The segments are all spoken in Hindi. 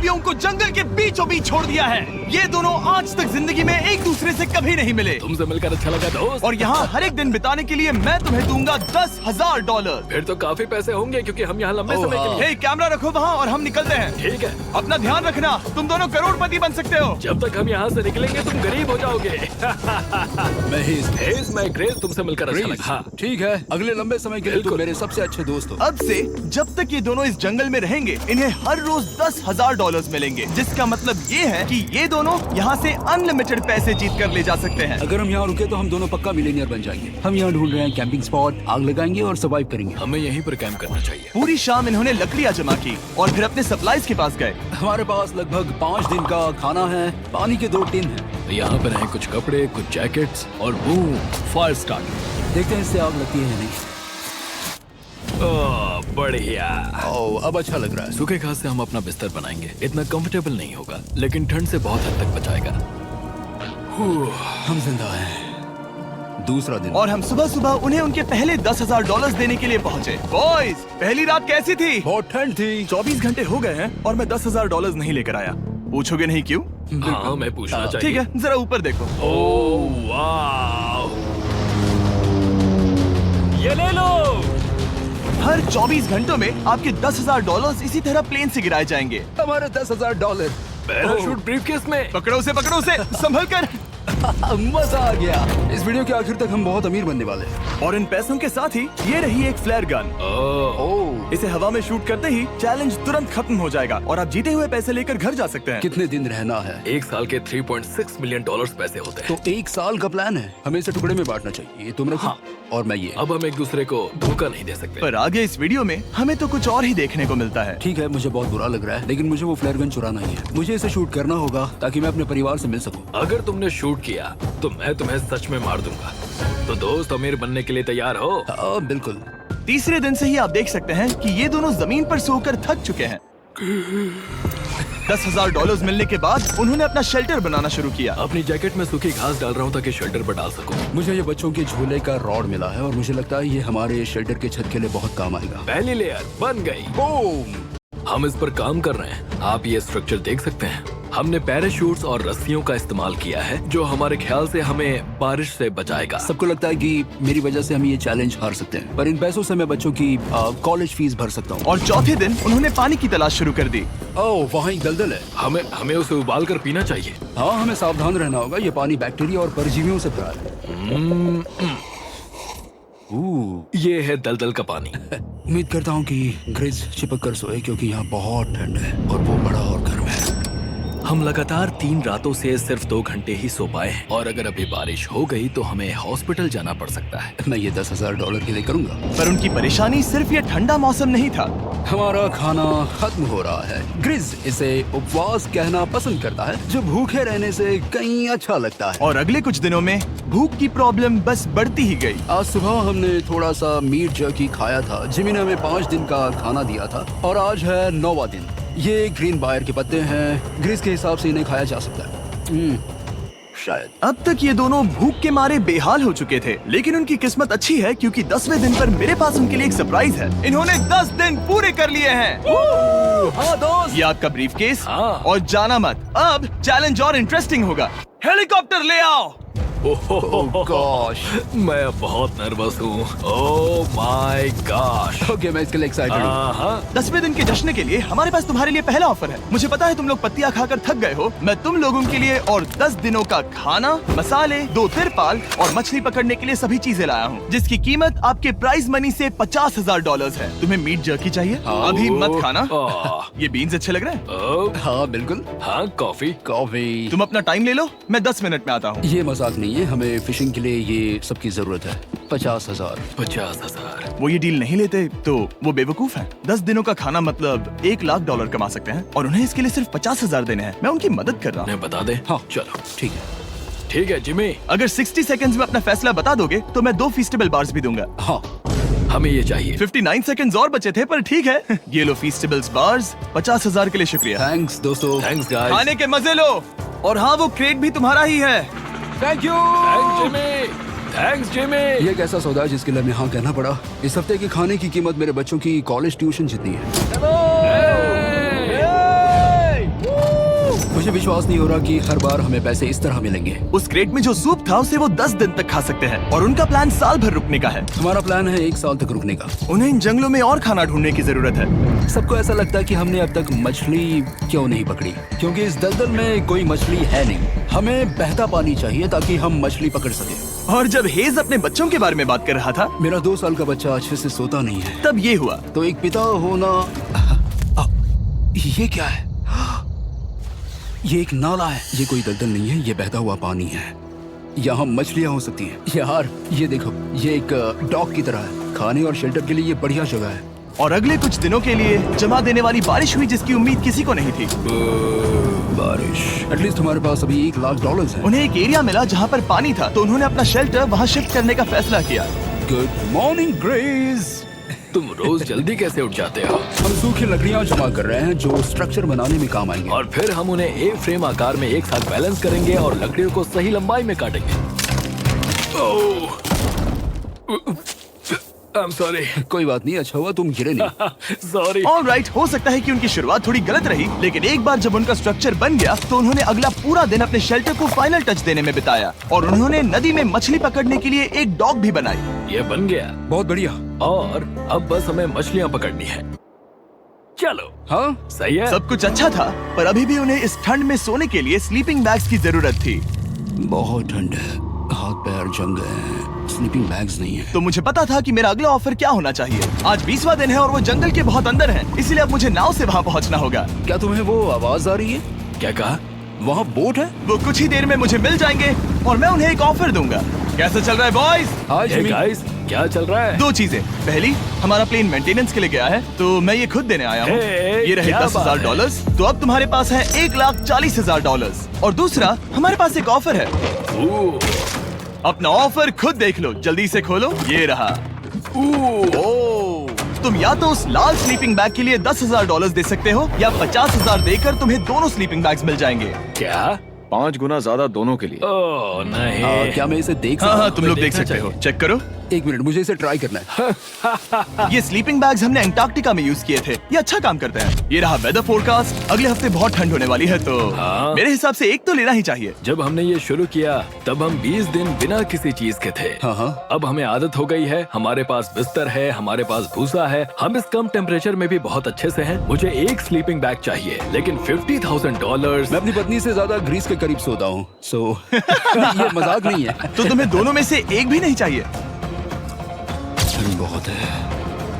खूबियों को जंगल के बीचों बीच छोड़ दिया है। ये दोनों आज तक जिंदगी में एक दूसरे से कभी नहीं मिले। तुमसे मिलकर अच्छा लगा दोस्त। और यहाँ हर एक दिन बिताने के लिए मैं तुम्हें दूंगा $10,000। फिर तो काफी पैसे होंगे क्योंकि हम यहाँ लंबे समय के लिए। हे, कैमरा रखो वहाँ और हम निकलते हैं। ठीक है। अपना ध्यान रखना, तुम दोनों करोड़पति बन सकते हो। जब तक हम यहाँ से निकलेंगे तुम गरीब हो जाओगे। मैं ग्रेस, तुमसे मिलकर अच्छा लगा। हाँ। ठीक है, अगले लंबे समय के लिए तुम मेरे सबसे अच्छे दोस्त हो। अब से जब तक ये दोनों इस जंगल में रहेंगे इन्हें हर रोज $10,000 मिलेंगे, जिसका मतलब ये है कि ये दोनों यहाँ से अनलिमिटेड पैसे जीत कर ले जा सकते हैं। अगर हम यहाँ रुके तो हम दोनों पक्का मिलीनियर बन जाएंगे। हम यहाँ ढूंढ रहे हैं कैंपिंग स्पॉट, आग लगाएंगे और सर्वाइव करेंगे। हमें यहीं पर कैंप करना चाहिए। पूरी शाम इन्होंने लकड़ियाँ जमा की और फिर अपने सप्लाईज के पास गए। हमारे पास लगभग 5 दिन का खाना है, पानी के 2 टिन हैं। यहाँ पर हैं कुछ कपड़े, कुछ जैकेट्स और बूम, फायर स्टार्टर। देखते हैं इससे आग लगती है या नहीं। ओह, बढ़िया। ओह, अब अच्छा लग रहा है। सूखे घास से हम अपना बिस्तर बनाएंगे। इतना कंफर्टेबल नहीं होगा लेकिन ठंड से बहुत हद तक बचाएगा। हम जिंदा हैं। दूसरा दिन और हम सुबह सुबह उन्हें उनके पहले $10,000 देने के लिए पहुँचे। बॉयज, पहली रात कैसी थी? बहुत ठंड थी। 24 घंटे हो गए हैं और मैं $10,000 नहीं लेकर आया। पूछोगे नहीं क्यों? हाँ, मैं पूछना चाहिए। ठीक है, जरा ऊपर देखो। ओह वाह, ये ले लो। हर 24 घंटों में आपके $10,000 इसी तरह प्लेन से गिराए जाएंगे। हमारे $10,000। पैराशूट ब्रीफकेस में। पकड़ो उसे संभल कर। मजा आ गया। इस वीडियो के आखिर तक हम बहुत अमीर बनने वाले हैं। और इन पैसों के साथ ही ये रही एक फ्लेयर गन। ओह, इसे हवा में शूट करते ही चैलेंज तुरंत खत्म हो जाएगा और आप जीते हुए पैसे लेकर घर जा सकते हैं। कितने दिन रहना है? एक साल के $3.6 मिलियन पैसे होते हैं। तो 1 साल का प्लान है। हमें इसे टुकड़े में बांटना चाहिए। ये तुम रखो। हाँ। और मैं ये। अब हम एक दूसरे को धोखा नहीं दे सकते। पर आगे इस वीडियो में हमें तो कुछ और ही देखने को मिलता है। ठीक है, मुझे बहुत बुरा लग रहा है लेकिन मुझे वो फ्लेयर गन चुराना ही है। मुझे इसे शूट करना होगा ताकि मैं अपने परिवार से मिल सकूं। अगर तुमने शूट किया तो मैं तुम्हें सच में मार दूंगा। तो दोस्त, अमीर बनने के लिए तैयार हो? बिल्कुल। तीसरे दिन से ही आप देख सकते हैं कि ये दोनों जमीन पर सोकर थक चुके हैं। $10,000 मिलने के बाद उन्होंने अपना शेल्टर बनाना शुरू किया। अपनी जैकेट में सूखी घास डाल रहा हूँ ताकि शेल्टर पर डाल सकूं। मुझे ये बच्चों के झूले का रॉड मिला है और मुझे लगता है ये हमारे शेल्टर के छत के लिए बहुत काम आएगा। पहली लेयर बन गई। बूम! हम इस पर काम कर रहे हैं। आप ये स्ट्रक्चर देख सकते हैं। हमने पैराशूट्स और रस्सियों का इस्तेमाल किया है जो हमारे ख्याल से हमें बारिश से बचाएगा। सबको लगता है कि मेरी वजह से हम ये चैलेंज हार सकते हैं, पर इन पैसों से मैं बच्चों की कॉलेज फीस भर सकता हूँ। और चौथे दिन उन्होंने पानी की तलाश शुरू कर दी। ओह, वहाँ एक दलदल है। हमें उसे उबाल कर पीना चाहिए। हाँ, हमें सावधान रहना होगा। ये पानी बैक्टीरिया और परजीवियों से भरा है। ये है दलदल का पानी। उम्मीद करता हूँ कि ग्रिज चिपक कर सोए क्योंकि यहाँ बहुत ठंड है और वो बड़ा और गर्म है। हम लगातार 3 रातों से सिर्फ 2 घंटे ही सो पाए हैं और अगर अभी बारिश हो गई तो हमें हॉस्पिटल जाना पड़ सकता है। मैं ये $10,000 के लिए करूंगा। पर उनकी परेशानी सिर्फ ये ठंडा मौसम नहीं था। हमारा खाना खत्म हो रहा है। ग्रिज इसे उपवास कहना पसंद करता है, जो भूखे रहने से कहीं अच्छा लगता है। और अगले कुछ दिनों में भूख की प्रॉब्लम बस बढ़ती ही गई। आज सुबह हमने थोड़ा सा मीट जर्की खाया था। जिमी ने हमें 5 दिन का खाना दिया था और आज है 9वां दिन। ये ग्रीन बायर के पत्ते हैं। ग्रिज के हिसाब से इन्हें खाया जा सकता है। शायद। अब तक ये दोनों भूख के मारे बेहाल हो चुके थे, लेकिन उनकी किस्मत अच्छी है क्योंकि 10वें दिन पर मेरे पास उनके लिए एक सरप्राइज है। इन्होंने 10 दिन पूरे कर लिए हैं। हाँ दोस्त, ये आपका ब्रीफकेस। हाँ। और जाना मत, अब चैलेंज और इंटरेस्टिंग होगा। हेलीकॉप्टर ले आओ। गॉश, मैं बहुत नर्वस हूँ। Oh my gosh. ओके, मैं इसके लिए एक्साइटेड हूँ। हाँ, 10वें दिन के जश्न के लिए हमारे पास तुम्हारे लिए पहला ऑफर है। मुझे पता है तुम लोग पत्तियां खाकर थक गए हो। मैं तुम लोगों के लिए और 10 दिनों का खाना, मसाले, 2 तिरपाल और मछली पकड़ने के लिए सभी चीजें लाया हूँ, जिसकी कीमत आपके प्राइज मनी से $50,000 है। तुम्हें मीट जर्की चाहिए? अभी मत खाना। ये बीन्स अच्छे लग रहे हैं। हाँ बिल्कुल। हाँ, कॉफी। कॉफी। तुम अपना टाइम ले लो, मैं 10 मिनट में आता हूँ। ये मजाक नहीं है, हमें फिशिंग के लिए ये सबकी जरूरत है। 50,000। 50,000। वो ये डील नहीं लेते तो वो बेवकूफ हैं। 10 दिनों का खाना मतलब $1,00,000 कमा सकते हैं और उन्हें इसके लिए सिर्फ 50,000 देने हैं। मैं उनकी मदद कर रहा हूँ। उन्हें बता दे। हाँ चलो ठीक है। ठीक है जिमी, अगर 60 सेकंड्स में अपना फैसला बता दोगे तो मैं 2 फीस्टेबल बार्स भी दूंगा। हाँ हमें ये चाहिए। 59 सेकंड्स और बचे थे, पर ठीक है। ये लो फीस्टेबल्स बार्स। 50,000 के लिए शुक्रिया। थैंक्स दोस्तों। Thanks guys. खाने के मजे लो। और हाँ, वो क्रेट भी तुम्हारा ही है। Thank you. Thanks Jimmy. Thanks Jimmy. ये एक ऐसा सौदा है जिसके लिए हमें हाँ कहना पड़ा। इस हफ्ते के खाने की कीमत मेरे बच्चों की कॉलेज ट्यूशन जितनी है। विश्वास नहीं हो रहा कि हर बार हमें पैसे इस तरह मिलेंगे। उस क्रेट में जो सूप था उसे वो 10 दिन तक खा सकते हैं और उनका प्लान साल भर रुकने का है। हमारा प्लान है 1 साल तक रुकने का। उन्हें इन जंगलों में और खाना ढूंढने की जरूरत है। सबको ऐसा लगता है कि हमने अब तक मछली क्यों नहीं पकड़ी, क्योंकि इस दलदल में कोई मछली है नहीं। हमें बहता पानी चाहिए ताकि हम मछली पकड़ सके। और जब हेज अपने बच्चों के बारे में बात कर रहा था, मेरा 2 साल का बच्चा अच्छे से सोता नहीं है। तब ये हुआ। तो एक पिता होना, ये क्या है? ये एक नाला है। ये कोई दलदल नहीं है, ये बहता हुआ पानी है। यहाँ मछलियाँ हो सकती हैं। यार ये देखो, ये एक डॉक की तरह है। खाने और शेल्टर के लिए ये बढ़िया जगह है। और अगले कुछ दिनों के लिए जमा देने वाली बारिश हुई जिसकी उम्मीद किसी को नहीं थी। बारिश। एटलीस्ट हमारे पास अभी $1,00,000 है। उन्हें एक एरिया मिला जहाँ पर पानी था, तो उन्होंने अपना शेल्टर वहाँ शिफ्ट करने का फैसला किया। Good morning grace. तुम रोज जल्दी कैसे उठ जाते हो? हम सूखी लकड़ियाँ जमा कर रहे हैं जो स्ट्रक्चर बनाने में काम आएंगे। और फिर हम उन्हें एक फ्रेम आकार में एक साथ बैलेंस करेंगे और लकड़ियों को सही लंबाई में काटेंगे। I'm sorry. कोई बात नहीं, अच्छा हुआ तुम गिरे नहीं। Sorry. ऑलराइट, हो सकता है कि उनकी शुरुआत थोड़ी गलत रही, लेकिन एक बार जब उनका स्ट्रक्चर बन गया तो उन्होंने अगला पूरा दिन अपने शेल्टर को फाइनल टच देने में बिताया और उन्होंने नदी में मछली पकड़ने के लिए एक डॉक भी बनाई। ये बन गया बहुत बढ़िया। और अब बस हमें मछलियाँ पकड़नी है। चलो। हाँ, सही है। सब कुछ अच्छा था, पर अभी भी उन्हें इस ठंड में सोने के लिए स्लीपिंग बैग्स की जरूरत थी। बहुत ठंड है, हाथ पैर जम गए हैं, स्लीपिंग बैग्स नहीं है। तो मुझे पता था कि मेरा अगला ऑफर क्या होना चाहिए। आज 20वां दिन है और वो जंगल के बहुत अंदर है, इसलिए अब मुझे नाव से वहाँ पहुँचना होगा। क्या तुम्हें वो आवाज आ रही है? क्या कहा? वहाँ बोट है? वो कुछ ही देर में मुझे मिल जाएंगे और मैं उन्हें एक ऑफर दूंगा। कैसा चल रहा है बॉयज? हाय Hey जिमी। guys, क्या चल रहा है? 2 चीजें। पहली, हमारा प्लेन मेंटेनेंस के लिए गया है, तो मैं ये खुद देने आया हूँ। Hey, ये रहे क्या बात $10,000, तो अब तुम्हारे पास है $1,40,000। और दूसरा, हमारे पास एक ऑफर है। ओह, अपना ऑफर खुद देख लो, जल्दी से खोलो। ये रहा। तुम या तो उस लाल स्लीपिंग बैग के लिए $10,000 दे सकते हो या 50,000 देकर तुम्हें दोनों स्लीपिंग बैग्स मिल जाएंगे। क्या? 5 गुना ज्यादा दोनों के लिए। ओह नहीं। क्या मैं इसे देख हाँ सकता हाँ, हूँ? तुम लोग देख देखना सकते हो। चाहिए। चेक करो। 1 मिनट, मुझे इसे ट्राई करना है। ये स्लीपिंग बैग्स हमने अंटार्कटिका में यूज किए थे। ये अच्छा काम करते हैं। ये रहा वेदर फोरकास्ट। अगले हफ्ते बहुत ठंड होने वाली है, तो हाँ। मेरे हिसाब से एक तो लेना ही चाहिए। जब हमने ये शुरू किया तब हम 20 दिन बिना किसी चीज के थे। हाँ। अब हमें आदत हो गई है। हमारे पास बिस्तर है, हमारे पास भूसा है। हम इस कम टेम्परेचर में भी बहुत अच्छे से हैं। मुझे एक स्लीपिंग बैग चाहिए, लेकिन $50,000। मैं अपनी पत्नी से ज्यादा ग्रीस के करीब सोता हूँ, सो ये मजाक नहीं है। तो तुम्हें दोनों में से एक भी नहीं चाहिए? ठंड बहुत है,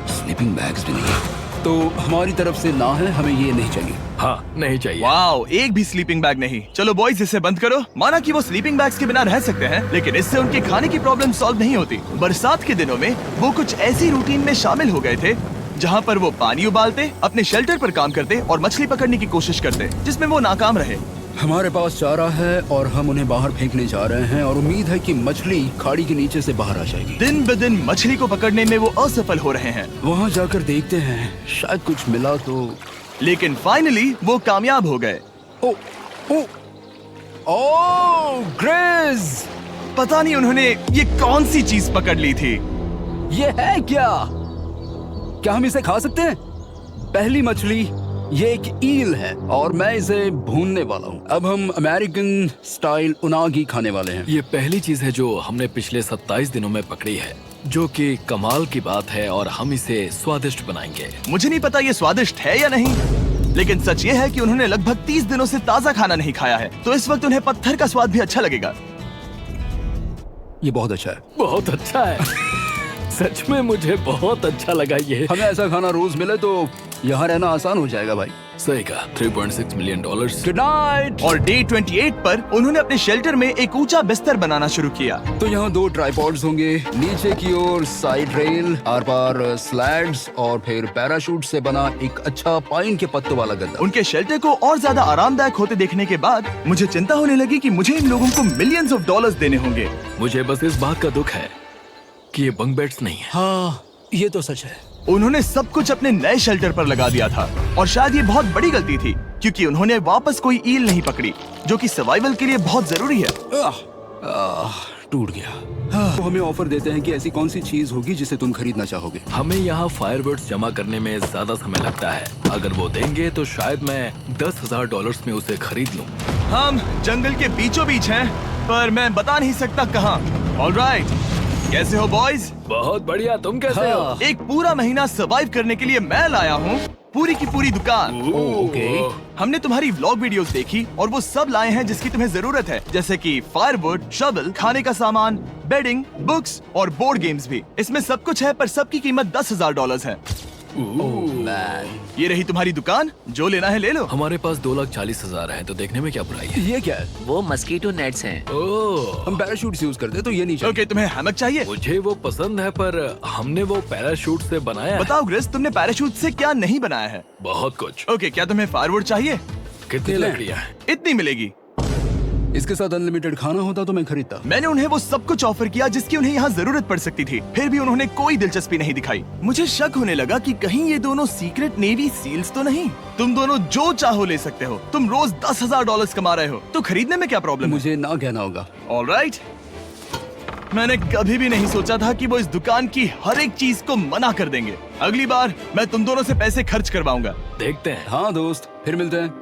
स्लीपिंग बैग्स भी नहीं है। तो हमारी तरफ से ना है, हमें ये नहीं चाहिए। हाँ, नहीं चाहिए। वाओ, एक भी स्लीपिंग बैग नहीं। चलो बॉयज, इसे बंद करो। माना कि वो स्लीपिंग बैग्स के बिना रह सकते हैं, लेकिन इससे उनके खाने की प्रॉब्लम सॉल्व नहीं होती। बरसात के दिनों में वो कुछ ऐसी रूटीन में शामिल हो गए थे जहाँ पर वो पानी उबालते, अपने शेल्टर पर काम करते और मछली पकड़ने की कोशिश करते, जिसमें वो नाकाम रहे। हमारे पास चारा है और हम उन्हें बाहर फेंकने जा रहे हैं और उम्मीद है कि मछली खाड़ी के नीचे से बाहर आ जाएगी। दिन ब दिन मछली को पकड़ने में वो असफल हो रहे हैं, वहाँ जाकर देखते हैं, शायद कुछ मिला तो। लेकिन फाइनली वो कामयाब हो गए। ओ, ओ, ओ, ग्रेस! पता नहीं उन्होंने ये कौन सी चीज पकड़ ली थी। ये है क्या? क्या हम इसे खा सकते हैं? पहली मछली, ये एक ईल है और मैं इसे भूनने वाला हूँ। अब हम अमेरिकन स्टाइल उनागी खाने वाले हैं। ये पहली चीज है जो हमने पिछले 27 दिनों में पकड़ी है, जो कि कमाल की बात है और हम इसे स्वादिष्ट बनाएंगे। मुझे नहीं पता ये स्वादिष्ट है या नहीं, लेकिन सच ये है कि उन्होंने लगभग 30 दिनों से ताजा खाना नहीं खाया है, तो इस वक्त उन्हें पत्थर का स्वाद भी अच्छा लगेगा। ये बहुत अच्छा है। बहुत अच्छा है। सच में मुझे बहुत अच्छा लगा ये। हमें ऐसा खाना रोज मिले तो यहाँ रहना आसान हो जाएगा भाई। सही कहा। $3.6 मिलियन। Good night. और डे 28 पर उन्होंने अपने शेल्टर में एक ऊंचा बिस्तर बनाना शुरू किया। तो यहाँ 2 ट्राइपॉड्स होंगे, नीचे की ओर side rail, are par slides और फिर पैराशूट से बना एक अच्छा पाइन के पत्तों वाला गद्दा। उनके शेल्टर को और ज्यादा आरामदायक होते देखने के बाद मुझे चिंता होने लगी कि मुझे इन लोगों को मिलियंस ऑफ डॉलर्स देने होंगे। मुझे बस इस बात का दुख है कि ये बंक बेड्स नहीं है। हाँ, ये तो सच है। उन्होंने सब कुछ अपने नए शेल्टर पर लगा दिया था और शायद ये बहुत बड़ी गलती थी, क्योंकि उन्होंने वापस कोई ईल नहीं पकड़ी, जो कि सर्वाइवल के लिए बहुत जरूरी है। टूट गया। वो हमें ऑफर देते हैं कि ऐसी कौन सी चीज होगी जिसे तुम खरीदना चाहोगे। हमें यहाँ फायरवर्ड्स जमा करने में ज्यादा समय लगता है। अगर वो देंगे तो शायद मैं $10,000 में उसे खरीद लूँ। हम जंगल के बीचों बीच हैं, पर मैं बता नहीं सकता कहाँ। ऑलराइट, कैसे हो बॉयज? बहुत बढ़िया, तुम कैसे हो? एक पूरा महीना सर्वाइव करने के लिए मैं लाया हूँ पूरी की पूरी दुकान। ओके। हमने तुम्हारी व्लॉग वीडियोस देखी और वो सब लाए हैं जिसकी तुम्हें जरूरत है, जैसे कि फायरवुड, शवल, खाने का सामान, बेडिंग, बुक्स और बोर्ड गेम्स भी। इसमें सब कुछ है, पर सबकी कीमत $10,000 है। ये रही तुम्हारी दुकान, जो लेना है ले लो। हमारे पास 2,40,000 है, तो देखने में क्या बुराई है? ये क्या है? वो मस्कीटो नेट्स हैं। ओह, हम पैराशूट यूज करते हैं तो ये नहीं चाहिए। ओके, तुम्हें हैमक चाहिए? मुझे वो पसंद है, पर हमने वो पैराशूट से बनाया है। बताओ ग्रिस, तुमने पैराशूट से क्या नहीं बनाया है? बहुत कुछ। ओके, क्या तुम्हें फायरवुड चाहिए? कितनी लकड़ियाँ हैं? इतनी मिलेगी। इसके साथ अनलिमिटेड खाना होता तो मैं खरीदता। मैंने उन्हें वो सब कुछ ऑफर किया जिसकी उन्हें यहाँ जरूरत पड़ सकती थी, फिर भी उन्होंने कोई दिलचस्पी नहीं दिखाई। मुझे शक होने लगा कि कहीं ये दोनों सीक्रेट नेवी सील्स तो नहीं। तुम दोनों जो चाहो ले सकते हो। तुम रोज $10,000 कमा रहे हो, तो खरीदने में क्या प्रॉब्लम है? मुझे ना कहना होगा। ऑलराइट, मैंने कभी भी नहीं सोचा था कि वो इस दुकान की हर एक चीज को मना कर देंगे। अगली बार मैं तुम दोनों से पैसे खर्च करवाऊंगा। देखते हैं। हाँ दोस्त, फिर मिलते हैं।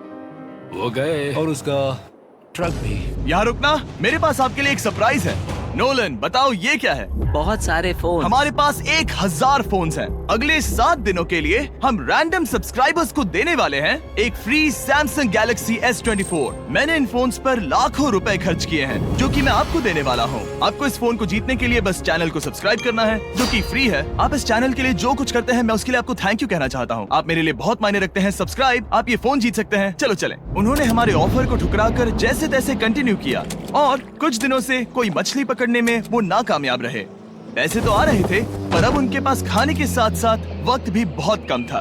वो गए। और उसका ट्रक भी। यहाँ रुकना, मेरे पास आपके लिए एक सरप्राइज है। नोलन, बताओ ये क्या है? बहुत सारे फोन। हमारे पास 1,000 फोन्स हैं। अगले 7 दिनों के लिए हम रैंडम सब्सक्राइबर्स को देने वाले हैं एक फ्री Samsung Galaxy S24। मैंने इन फोन्स पर लाखों रुपए खर्च किए हैं, जो कि मैं आपको देने वाला हूँ। आपको इस फोन को जीतने के लिए बस चैनल को सब्सक्राइब करना है, जो कि फ्री है। आप इस चैनल के लिए जो कुछ करते हैं, मैं उसके लिए आपको थैंक यू कहना चाहता हूँ। आप मेरे लिए बहुत मायने रखते हैं। सब्सक्राइब, आप ये फोन जीत सकते हैं। चलो चलें। उन्होंने हमारे ऑफर को ठुकरा कर जैसे तैसे कंटिन्यू किया, और कुछ दिनों से कोई मछली पकड़ने में वो नाकामयाब रहे। पैसे तो आ रहे थे, पर अब उनके पास खाने के साथ साथ वक्त भी बहुत कम था।